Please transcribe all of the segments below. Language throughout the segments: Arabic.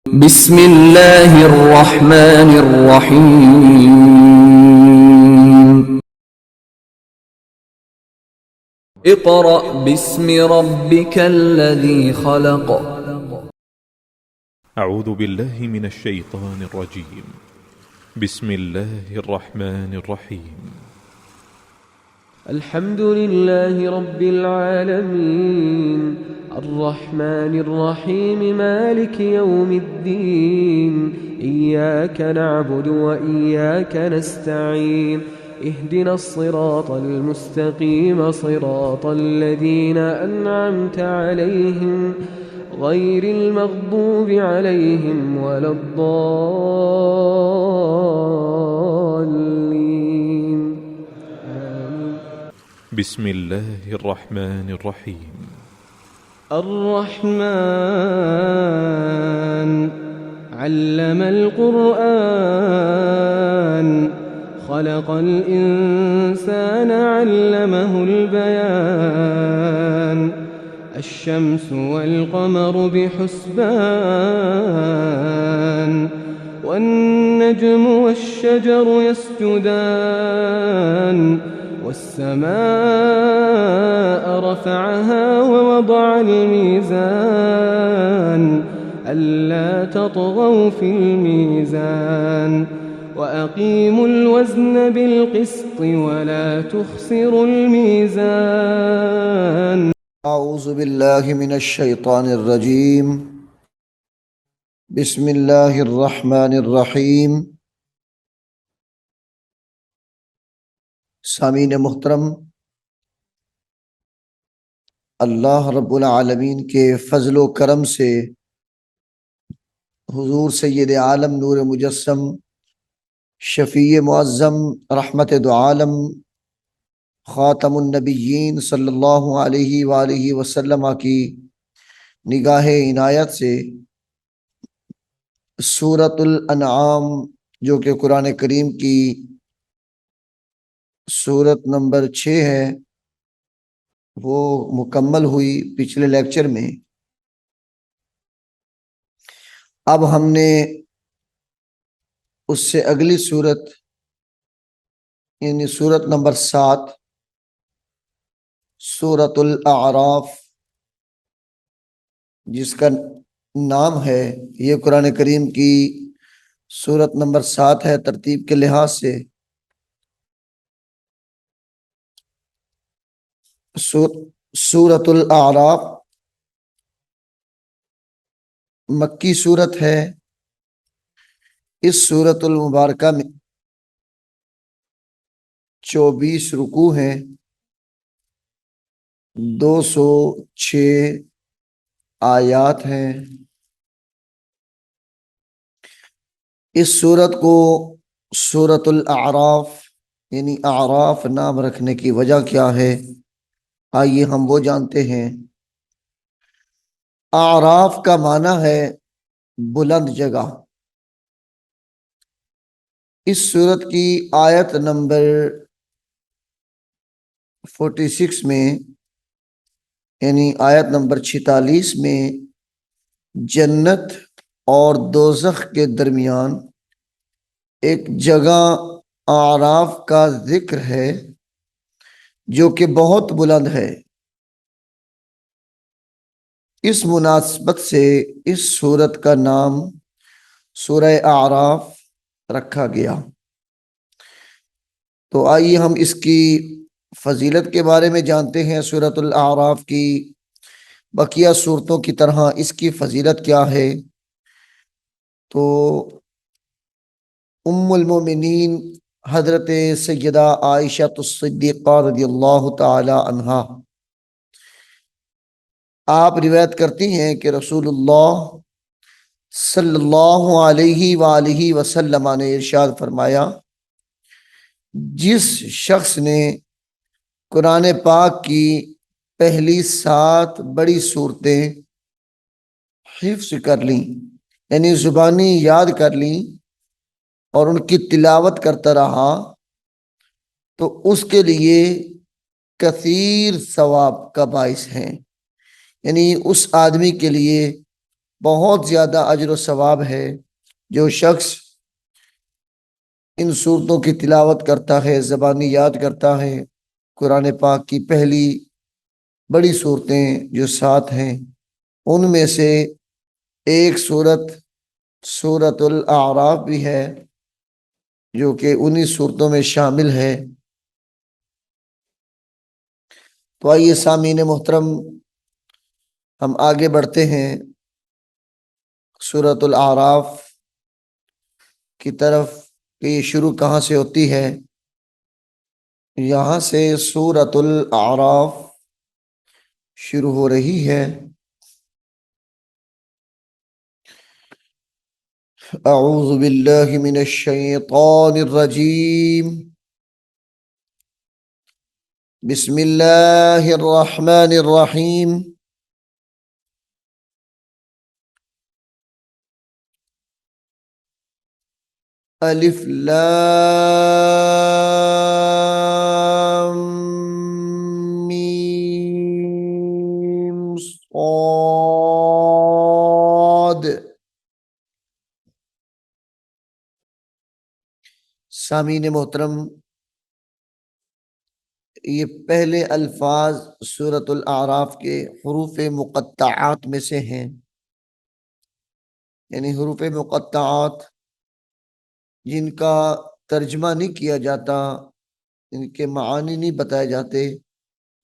بسم الله الرحمن الرحيم اقرأ باسم ربك الذي خلق. أعوذ بالله من الشيطان الرجيم. بسم الله الرحمن الرحيم. الحمد لله رب العالمين الرحمن الرحيم مالك يوم الدين إياك نعبد وإياك نستعين اهدنا الصراط المستقيم صراط الذين أنعمت عليهم غير المغضوب عليهم ولا الضالين. بسم الله الرحمن الرحيم. الرحمن علم القرآن خلق الإنسان علمه البيان الشمس والقمر بحسبان والنجم والشجر يسجدان والسماء رفعها ووضع الميزان ألا تطغوا في الميزان وأقيموا الوزن بالقسط ولا تخسروا الميزان. أعوذ بالله من الشيطان الرجيم. بسم الله الرحمن الرحيم. سامعین محترم، اللہ رب العالمین کے فضل و کرم سے حضور سید عالم نور مجسم شفیع معظم رحمت دو عالم خاتم النبیین صلی اللہ علیہ وآلہ وسلم کی نگاہ عنایت سے سورۃ الانعام جو کہ قرآن کریم کی سورت نمبر 6 ہے وہ مکمل ہوئی پچھلے لیکچر میں۔ اب ہم نے اس سے اگلی سورت یعنی سورت نمبر 7 سورۃ الاعراف جس کا نام ہے، یہ قرآن کریم کی سورت نمبر 7 ہے ترتیب کے لحاظ سے۔ سورۃ الاعراف مکی سورت ہے۔ اس سورت المبارکہ میں 24 رکوع ہیں، 206 آیات ہیں۔ اس سورت کو سورۃ الاعراف یعنی اعراف نام رکھنے کی وجہ کیا ہے، آئیے ہم وہ جانتے ہیں۔ اعراف کا معنی ہے بلند جگہ۔ اس سورت کی آیت نمبر 46 میں یعنی آیت نمبر 46 میں جنت اور دوزخ کے درمیان ایک جگہ اعراف کا ذکر ہے جو کہ بہت بلند ہے۔ اس مناسبت سے اس سورت کا نام سورہ اعراف رکھا گیا۔ تو آئیے ہم اس کی فضیلت کے بارے میں جانتے ہیں۔ سورۃ الاعراف کی بقیہ سورتوں کی طرح اس کی فضیلت کیا ہے؟ تو ام المومنین حضرت سیدہ عائشہ الصدیقہ رضی اللہ تعالی عنہا آپ روایت کرتی ہیں کہ رسول اللہ صلی اللہ علیہ وآلہ وسلم نے ارشاد فرمایا، جس شخص نے قرآن پاک کی پہلی 7 بڑی صورتیں حفظ کر لیں یعنی زبانی یاد کر لیں اور ان کی تلاوت کرتا رہا تو اس کے لیے کثیر ثواب کا باعث ہیں، یعنی اس آدمی کے لیے بہت زیادہ اجر و ثواب ہے جو شخص ان صورتوں کی تلاوت کرتا ہے، زبانی یاد کرتا ہے۔ قرآن پاک کی پہلی بڑی صورتیں جو 7 ہیں ان میں سے ایک سورت الاعراف بھی ہے جو کہ انہی صورتوں میں شامل ہے۔ تو آئیے سامعین محترم ہم آگے بڑھتے ہیں سورت الاعراف کی طرف کہ یہ شروع کہاں سے ہوتی ہے۔ یہاں سے سورت الاعراف شروع ہو رہی ہے۔ اعوذ باللہ من الشیطان الرجیم، بسم اللہ الرحمن الرحیم۔ الف لام میم صاد۔ سامعین محترم یہ پہلے الفاظ سورت الاعراف کے حروف مقطعات میں سے ہیں، یعنی حروف مقطعات جن کا ترجمہ نہیں کیا جاتا، ان کے معانی نہیں بتائے جاتے،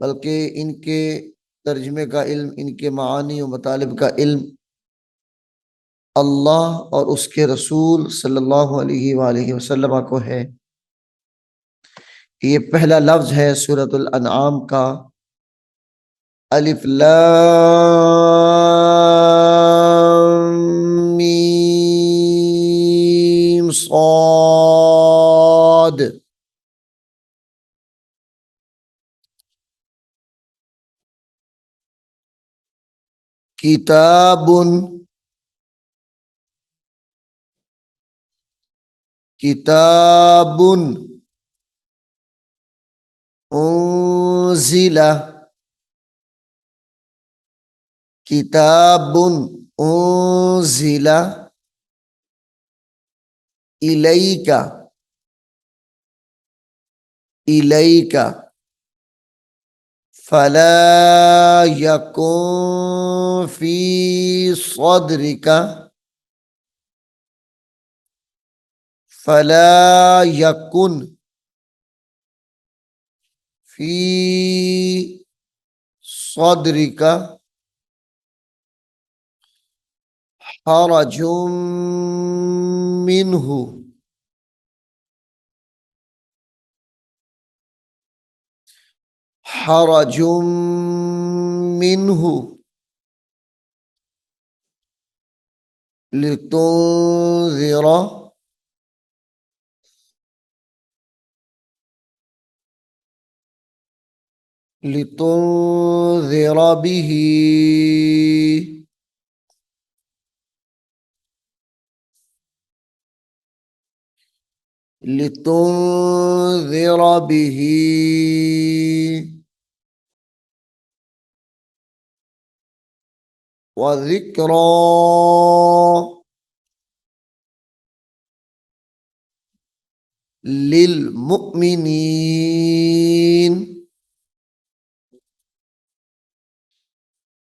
بلکہ ان کے ترجمے کا علم، ان کے معانی و مطالب کا علم اللہ اور اس کے رسول صلی اللہ علیہ وآلہ وسلم کو ہے۔ یہ پہلا لفظ ہے سورۃ الانعام کا، الف لام میم صاد۔ کتاب کتاب انزل کتاب انزل الیک فلا یکن فی صدرک فلا یکن فی صدرک حرج منہ حرج منہ لتنذر به لتنذر به وذکرى للمؤمنین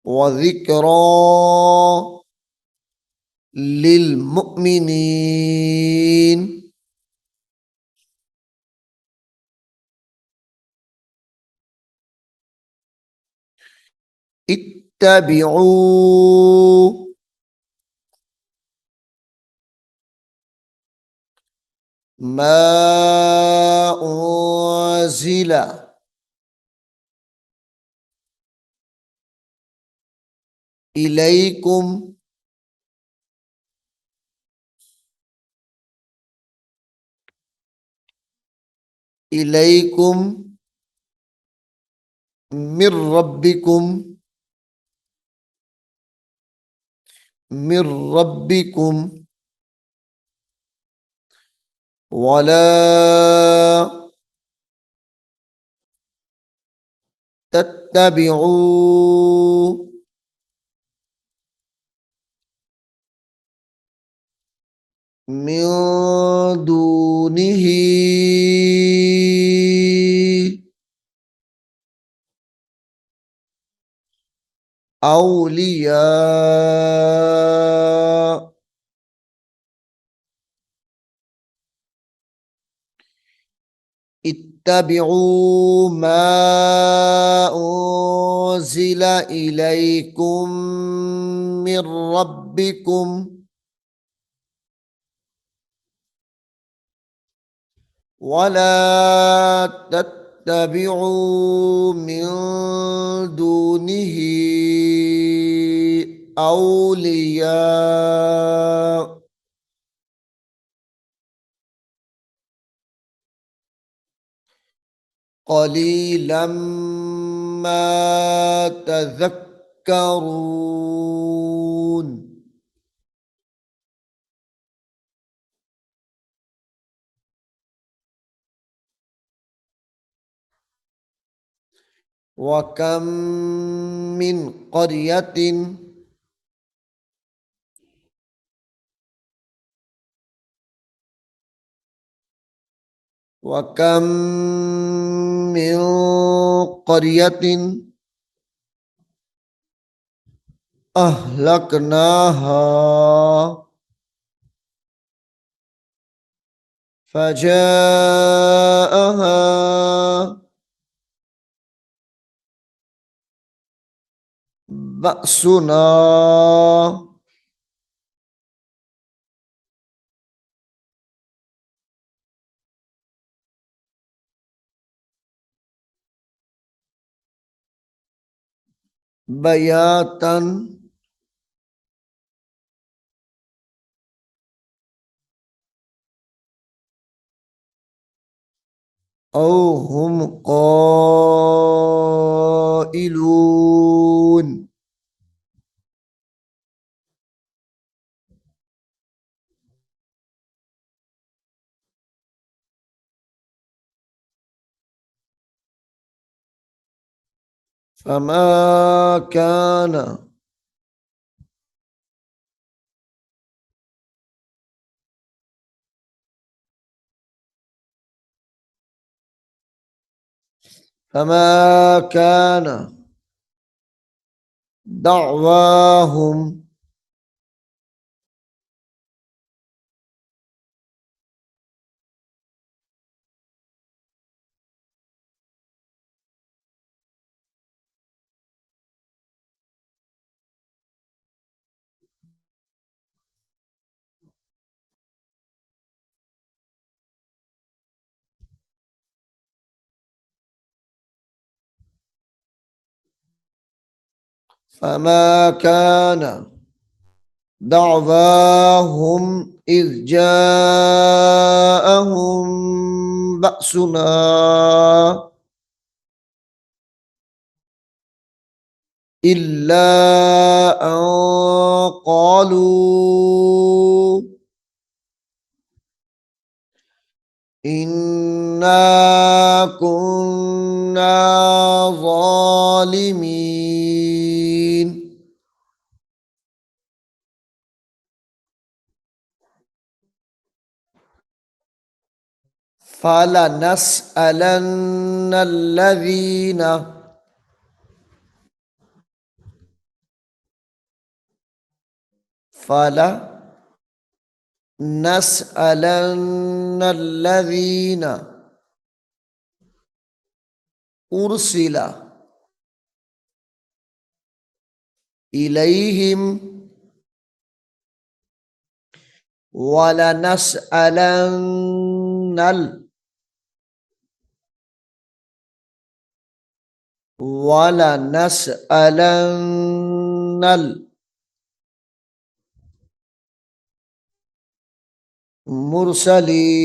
وذکرى للمؤمنین۔ اتبعوا ما انزل الیکم من ربکم ولا تتبعوا من دونه أولياء اتبعوا ما أنزل إليكم من ربكم ولا تتبعوا من دونه أولياء قليلا ما تذكرون وكم من قرية وكم من قرية أهلكناها فجاءها بأسنا بياتا أو هم قائلون فما كان فما كان دعواهم فما كان دعواهم إذ جاءهم بأسنا إلا أن قالوا إنا كنا ظالمين فلنسألن الذين أرسل إليهم ولنسألن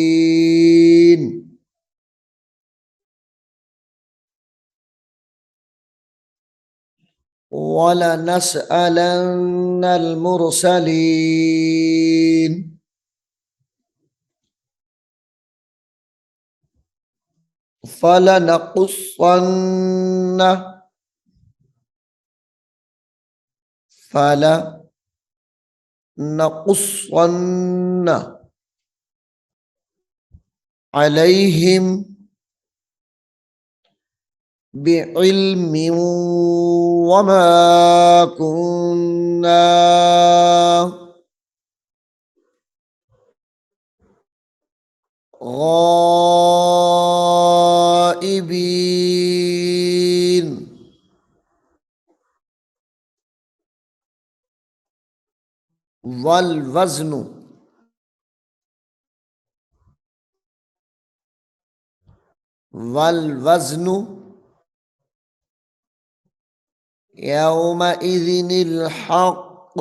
المرسلين ولنسألن المرسلين فلنقصن فلنقصن علیہم بعلم وما كنا غائبین. والوزن والوزن يومئذ الحق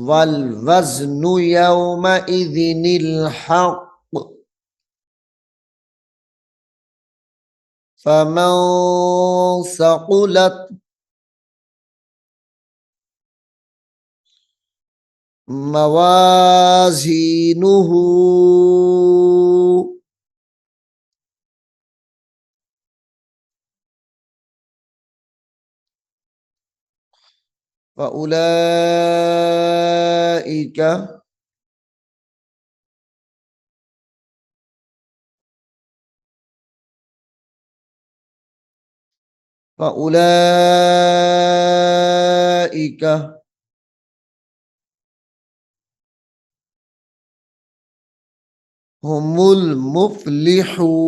والوزن يومئذ الحق فمن ثقلت موازینه فأولئك فأولئك هم المفلحون.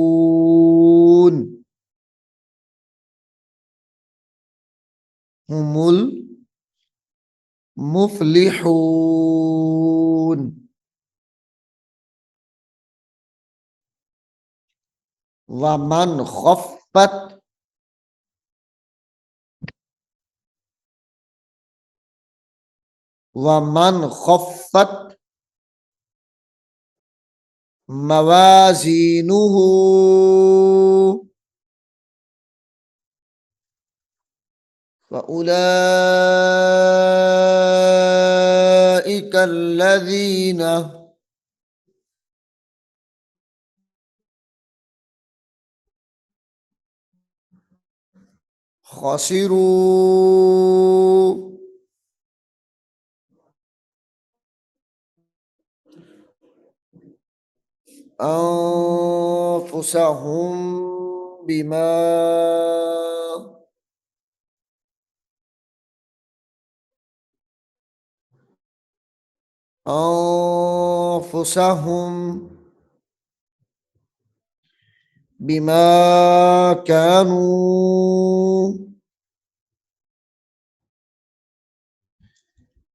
هم المفلحون. ومن خفت موازینه فأولئك الذين خسروا أنفسهم بما كانوا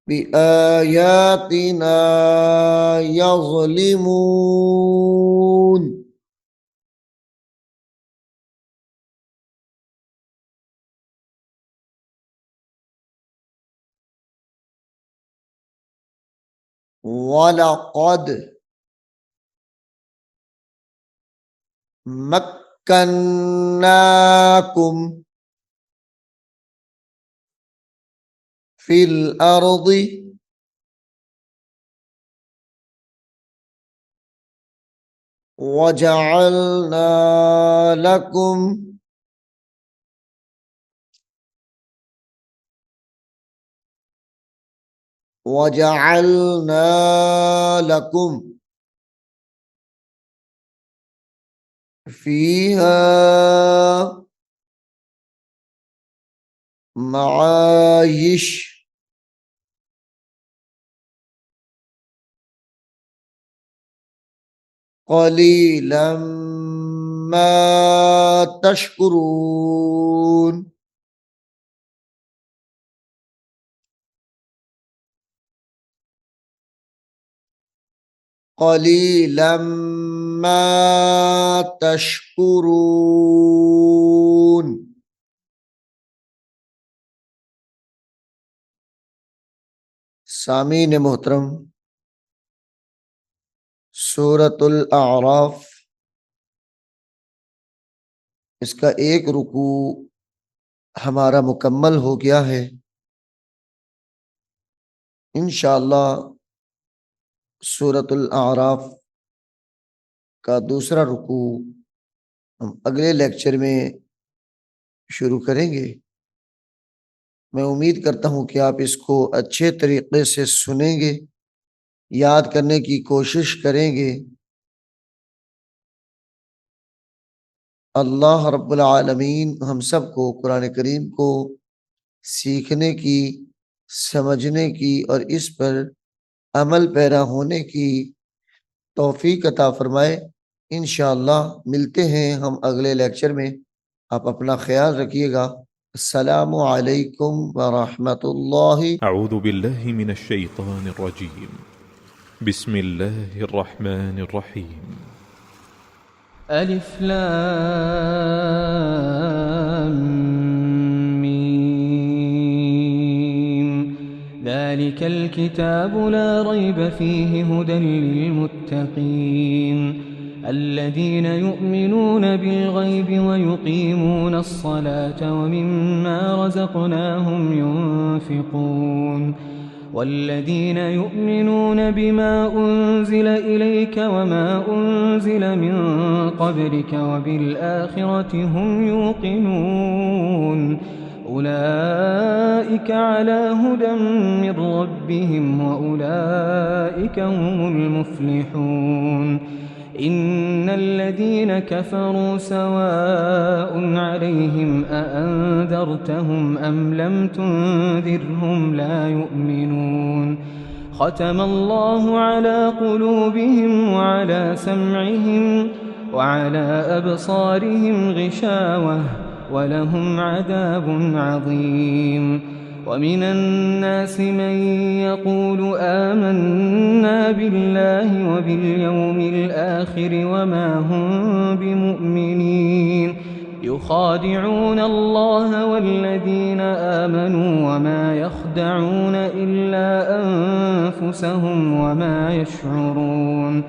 بآياتنا يظلمون. وَلَقَدْ مَكَّنَّاكُمْ فِي الْأَرْضِ وَجَعَلْنَا لكم فيها معايش قليلا ما تشكرون. قليلا ما تشكرون. سامعین محترم، سورۃ الاعراف اس کا ایک رکوع ہمارا مکمل ہو گیا ہے. انشاءاللہ سورۃ الاعراف کا دوسرا رکوع ہم اگلے لیکچر میں شروع کریں گے. میں امید کرتا ہوں کہ آپ اس کو اچھے طریقے سے سنیں گے याद करने की कोशिश करेंगे। अल्लाह रब्बुल आलमीन हम सबको कुरान करीम को सीखने की, समझने की और इस पर अमल पैरा होने की तौफीक अता फरमाए। इंशाअल्लाह मिलते हैं हम अगले लेक्चर में। आप अपना ख्याल रखिएगा। अस्सलामु अलैकुम व रहमतुल्लाहि। أعوذ بالله من الشيطان الرجيم. بسم الله الرحمن الرحيم. ألف لام ميم. ذلك الكتاب لا ريب فيه هدى للمتقين الذين يؤمنون بالغيب ويقيمون الصلاة ومما رزقناهم ينفقون والذين يؤمنون بما أنزل إليك وما أنزل من قبلك وبالآخرة هم يوقنون أولئك على هدى من ربهم وأولئك هم المفلحون إن الذين كفروا سواء عليهم أأنذرتهم أم لم تنذرهم لا يؤمنون ختم الله على قلوبهم وعلى سمعهم وعلى أبصارهم غشاوة ولهم عذاب عظيم ومن الناس من يقول آمنا بالله وباليوم الآخر وما هم بمؤمنين يخادعون الله والذين آمنوا وما يخدعون إلا أنفسهم وما يشعرون